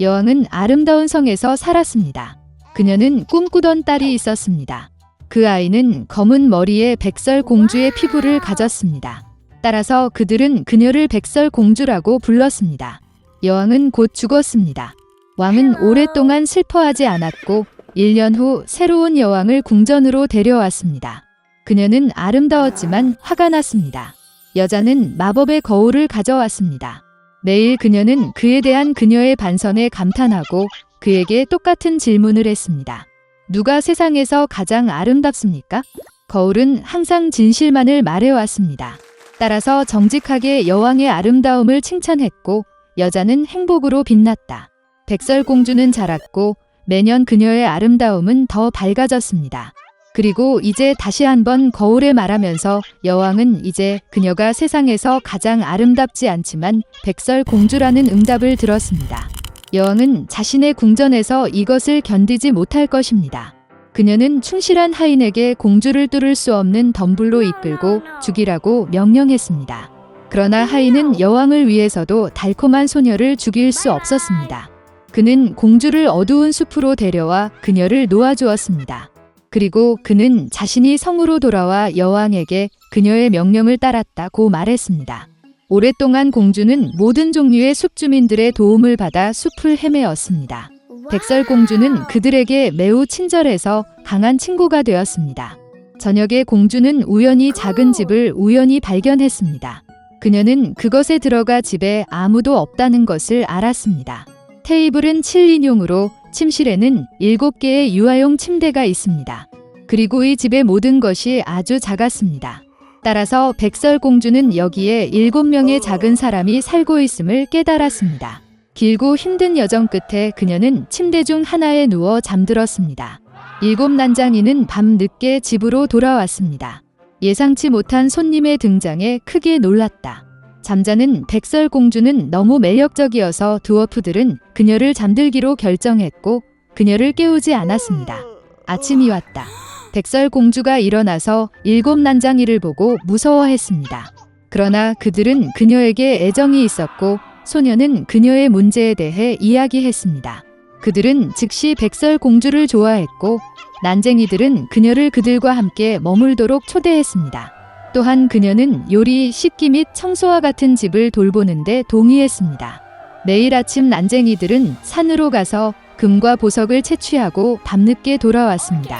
여왕은 아름다운 성에서 살았습니다. 그녀는 꿈꾸던 딸이 있었습니다. 그 아이는 검은 머리에 백설공주의 피부를 가졌습니다. 따라서 그들은 그녀를 백설공주라고 불렀습니다. 여왕은 곧 죽었습니다. 왕은 오랫동안 슬퍼하지 않았고 1년 후 새로운 여왕을 궁전으로 데려왔습니다. 그녀는 아름다웠지만 화가 났습니다. 여자는 마법의 거울을 가져왔습니다. 매일 그녀는 그에 대한 그녀의 반선에 감탄하고 그에게 똑같은 질문을 했습니다. 누가 세상에서 가장 아름답습니까? 거울은 항상 진실만을 말해왔습니다. 따라서 정직하게 여왕의 아름다움을 칭찬했고 여자는 행복으로 빛났다. 백설공주는 자랐고 매년 그녀의 아름다움은 더 밝아졌습니다. 그리고 이제 다시 한번 거울에 말하면서 여왕은 이제 그녀가 세상에서 가장 아름답지 않지만 백설공주라는 응답을 들었습니다. 여왕은 자신의 궁전에서 이것을 견디지 못할 것입니다. 그녀는 충실한 하인에게 공주를 뚫을 수 없는 덤불로 이끌고 죽이라고 명령했습니다. 그러나 하인은 여왕을 위해서도 달콤한 소녀를 죽일 수 없었습니다. 그는 공주를 어두운 숲으로 데려와 그녀를 놓아주었습니다. 그리고 그는 자신이 성으로 돌아와 여왕에게 그녀의 명령을 따랐다고 말했습니다. 오랫동안 공주는 모든 종류의 숲 주민들의 도움을 받아 숲을 헤매었습니다. 백설공주는 그들에게 매우 친절해서 강한 친구가 되었습니다. 저녁에 공주는 우연히 작은 집을 우연히 발견했습니다. 그녀는 그것에 들어가 집에 아무도 없다는 것을 알았습니다. 테이블은 7인용으로 침실에는 7개의 유아용 침대가 있습니다. 그리고 이 집의 모든 것이 아주 작았습니다. 따라서 백설공주는 여기에 7명의 작은 사람이 살고 있음을 깨달았습니다. 길고 힘든 여정 끝에 그녀는 침대 중 하나에 누워 잠들었습니다. 7 난장이는 밤 늦게 집으로 돌아왔습니다. 예상치 못한 손님의 등장에 크게 놀랐다. 잠자는 백설공주는 너무 매력적이어서 드워프들은 그녀를 잠들기로 결정했고 그녀를 깨우지 않았습니다. 아침이 왔다. 백설공주가 일어나서 7 난장이를 보고 무서워했습니다. 그러나 그들은 그녀에게 애정이 있었고 소녀는 그녀의 문제에 대해 이야기했습니다. 그들은 즉시 백설공주를 좋아했고 난쟁이들은 그녀를 그들과 함께 머물도록 초대했습니다. 또한 그녀는 요리, 씻기 및 청소와 같은 집을 돌보는데 동의했습니다. 매일 아침 난쟁이들은 산으로 가서 금과 보석을 채취하고 밤늦게 돌아왔습니다.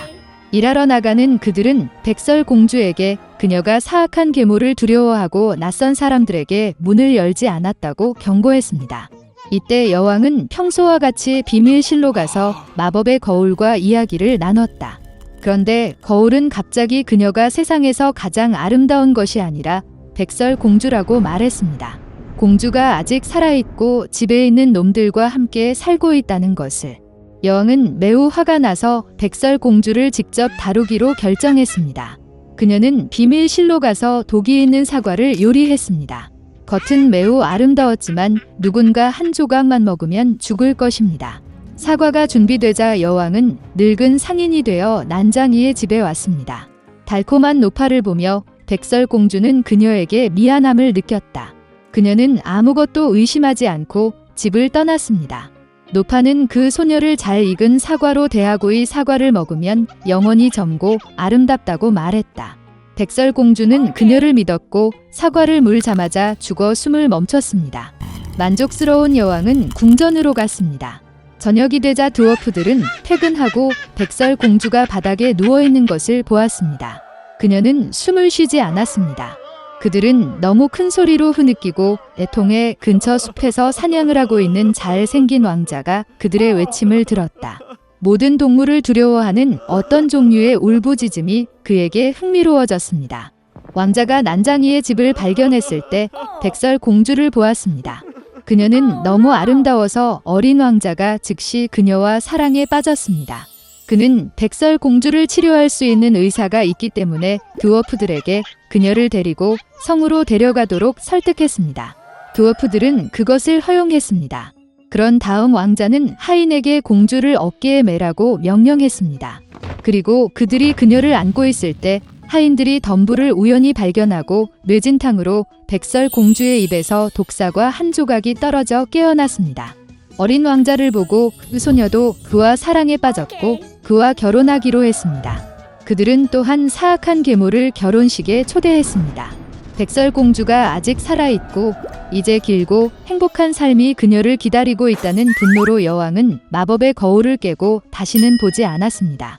일하러 나가는 그들은 백설공주에게 그녀가 사악한 계모를 두려워하고 낯선 사람들에게 문을 열지 않았다고 경고했습니다. 이때 여왕은 평소와 같이 비밀실로 가서 마법의 거울과 이야기를 나눴다. 그런데 거울은 갑자기 그녀가 세상에서 가장 아름다운 것이 아니라 백설공주라고 말했습니다. 공주가 아직 살아있고 집에 있는 놈들과 함께 살고 있다는 것을. 여왕은 매우 화가 나서 백설공주를 직접 다루기로 결정했습니다. 그녀는 비밀실로 가서 독이 있는 사과를 요리했습니다. 겉은 매우 아름다웠지만 누군가 한 조각만 먹으면 죽을 것입니다. 사과가 준비되자 여왕은 늙은 상인이 되어 난장이의 집에 왔습니다. 달콤한 노파를 보며 백설공주는 그녀에게 미안함을 느꼈다. 그녀는 아무것도 의심하지 않고 집을 떠났습니다. 노파는 그 소녀를 잘 익은 사과로 대하고 이 사과를 먹으면 영원히 젊고 아름답다고 말했다. 백설공주는 그녀를 믿었고 사과를 물자마자 죽어 숨을 멈췄습니다. 만족스러운 여왕은 궁전으로 갔습니다. 저녁이 되자 드워프들은 퇴근하고 백설공주가 바닥에 누워있는 것을 보았습니다. 그녀는 숨을 쉬지 않았습니다. 그들은 너무 큰 소리로 흐느끼고 애통해 근처 숲에서 사냥을 하고 있는 잘생긴 왕자가 그들의 외침을 들었다. 모든 동물을 두려워하는 어떤 종류의 울부짖음이 그에게 흥미로워졌습니다. 왕자가 난장이의 집을 발견했을 때 백설공주를 보았습니다. 그녀는 너무 아름다워서 어린 왕자가 즉시 그녀와 사랑에 빠졌습니다. 그는 백설공주를 치료할 수 있는 의사가 있기 때문에 드워프들에게 그녀를 데리고 성으로 데려가도록 설득했습니다. 드워프들은 그것을 허용했습니다. 그런 다음 왕자는 하인에게 공주를 어깨에 매라고 명령했습니다. 그리고 그들이 그녀를 안고 있을 때 하인들이 덤불을 우연히 발견하고 뇌진탕으로 백설공주의 입에서 독사과 한 조각이 떨어져 깨어났습니다. 어린 왕자를 보고 그 소녀도 그와 사랑에 빠졌고 그와 결혼하기로 했습니다. 그들은 또한 사악한 계모를 결혼식에 초대했습니다. 백설공주가 아직 살아있고 이제 길고 행복한 삶이 그녀를 기다리고 있다는 분노로 여왕은 마법의 거울을 깨고 다시는 보지 않았습니다.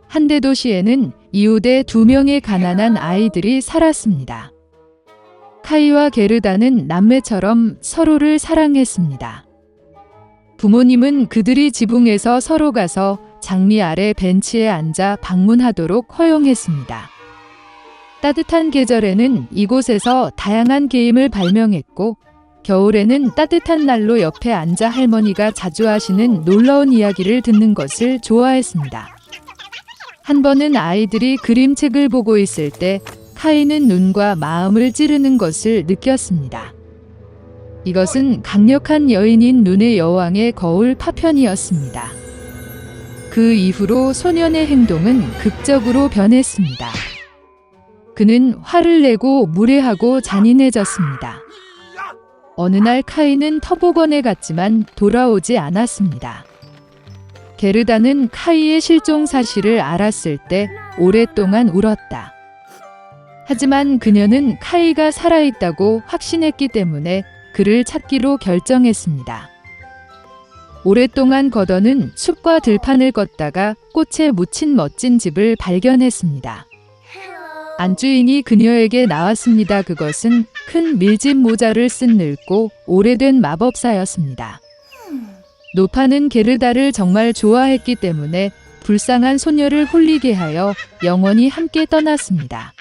한데 도시에는 이웃에 2명의 가난한 아이들이 살았습니다. 카이와 게르다는 남매처럼 서로를 사랑했습니다. 부모님은 그들이 지붕에서 서로 가서 장미 아래 벤치에 앉아 방문하도록 허용했습니다. 따뜻한 계절에는 이곳에서 다양한 게임을 발명했고 겨울에는 따뜻한 난로 옆에 앉아 할머니가 자주 하시는 놀라운 이야기를 듣는 것을 좋아했습니다. 한 번은 아이들이 그림책을 보고 있을 때 카이는 눈과 마음을 찌르는 것을 느꼈습니다. 이것은 강력한 여인인 눈의 여왕의 거울 파편이었습니다. 그 이후로 소년의 행동은 극적으로 변했습니다. 그는 화를 내고 무례하고 잔인해졌습니다. 어느 날 카이는 터보건에 갔지만 돌아오지 않았습니다. 게르다는 카이의 실종 사실을 알았을 때 오랫동안 울었다. 하지만 그녀는 카이가 살아있다고 확신했기 때문에 그를 찾기로 결정했습니다. 오랫동안 거더는 숲과 들판을 걷다가 꽃에 묻힌 멋진 집을 발견했습니다. 안주인이 그녀에게 나왔습니다. 그것은 큰 밀짚 모자를 쓴 늙고 오래된 마법사였습니다. 노파는 게르다를 정말 좋아했기 때문에 불쌍한 소녀를 홀리게 하여 영원히 함께 떠났습니다.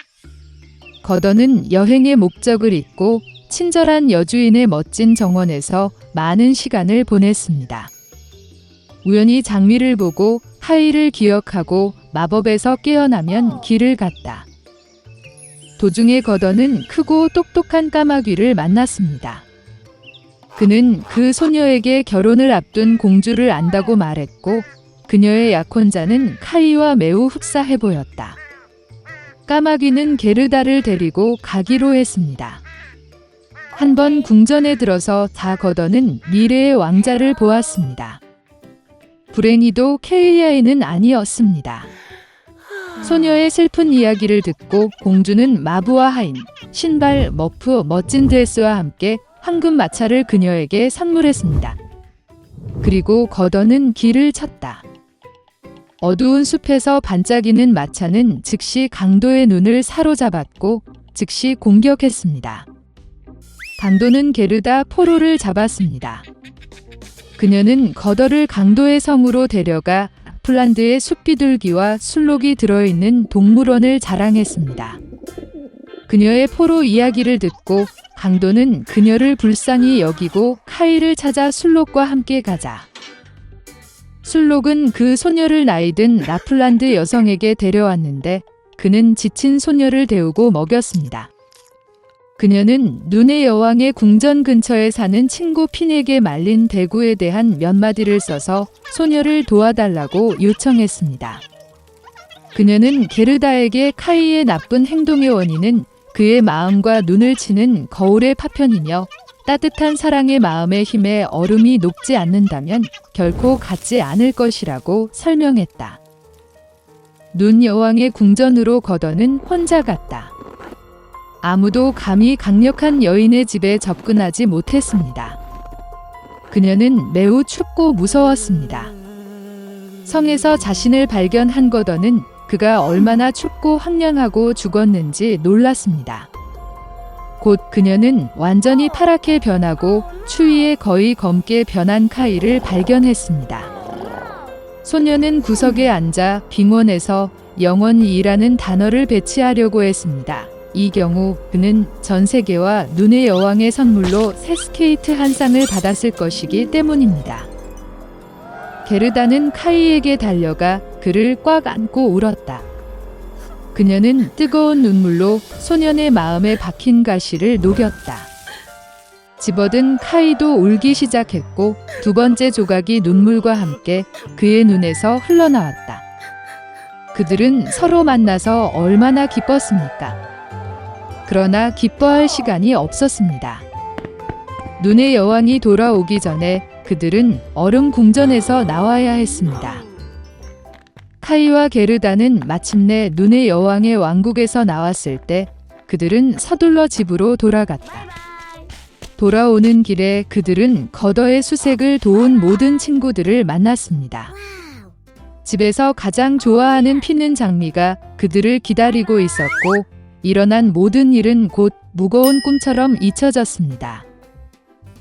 거더는 여행의 목적을 잊고 친절한 여주인의 멋진 정원에서 많은 시간을 보냈습니다. 우연히 장미를 보고 카이를 기억하고 마법에서 깨어나면 길을 갔다. 도중에 거더는 크고 똑똑한 까마귀를 만났습니다. 그는 그 소녀에게 결혼을 앞둔 공주를 안다고 말했고 그녀의 약혼자는 카이와 매우 흡사해 보였다. 까마귀는 게르다를 데리고 가기로 했습니다. 한 번 궁전에 들어서 다 거더는 미래의 왕자를 보았습니다. 불행히도 케이아이는 아니었습니다. 소녀의 슬픈 이야기를 듣고 공주는 마부와 하인, 신발, 머프, 멋진 드레스와 함께 황금 마차를 그녀에게 선물했습니다. 그리고 거더는 길을 쳤다. 어두운 숲에서 반짝이는 마차는 즉시 강도의 눈을 사로잡았고 즉시 공격했습니다. 강도는 게르다 포로를 잡았습니다. 그녀는 거더를 강도의 성으로 데려가 랍플란드의 숲비둘기와 술록이 들어있는 동물원을 자랑했습니다. 그녀의 포로 이야기를 듣고 강도는 그녀를 불쌍히 여기고 카이를 찾아 술록과 함께 가자. 술록은 그 소녀를 나이든 라플란드 여성에게 데려왔는데 그는 지친 소녀를 데우고 먹였습니다. 그녀는 눈의 여왕의 궁전 근처에 사는 친구 핀에게 말린 대구에 대한 몇 마디를 써서 소녀를 도와달라고 요청했습니다. 그녀는 게르다에게 카이의 나쁜 행동의 원인은 그의 마음과 눈을 치는 거울의 파편이며 따뜻한 사랑의 마음의 힘에 얼음이 녹지 않는다면 결코 갖지 않을 것이라고 설명했다. 눈 여왕의 궁전으로 거더는 혼자 갔다. 아무도 감히 강력한 여인의 집에 접근하지 못했습니다. 그녀는 매우 춥고 무서웠습니다. 성에서 자신을 발견한 거더는 그가 얼마나 춥고 황량하고 죽었는지 놀랐습니다. 곧 그녀는 완전히 파랗게 변하고 추위에 거의 검게 변한 카이를 발견했습니다. 소녀는 구석에 앉아 빙원에서 영원이라는 단어를 배치하려고 했습니다. 이 경우 그는 전 세계와 눈의 여왕의 선물로 새 스케이트 한 쌍을 받았을 것이기 때문입니다. 게르다는 카이에게 달려가 그를 꽉 안고 울었다. 그녀는 뜨거운 눈물로 소년의 마음에 박힌 가시를 녹였다. 집어든 카이도 울기 시작했고 두 번째 조각이 눈물과 함께 그의 눈에서 흘러나왔다. 그들은 서로 만나서 얼마나 기뻤습니까? 그러나 기뻐할 시간이 없었습니다. 눈의 여왕이 돌아오기 전에 그들은 얼음 궁전에서 나와야 했습니다. 카이와 게르다는 마침내 눈의 여왕의 왕국에서 나왔을 때 그들은 서둘러 집으로 돌아갔다. 돌아오는 길에 그들은 거더의 수색을 도운 모든 친구들을 만났습니다. 집에서 가장 좋아하는 피는 장미가 그들을 기다리고 있었고 일어난 모든 일은 곧 무거운 꿈처럼 잊혀졌습니다.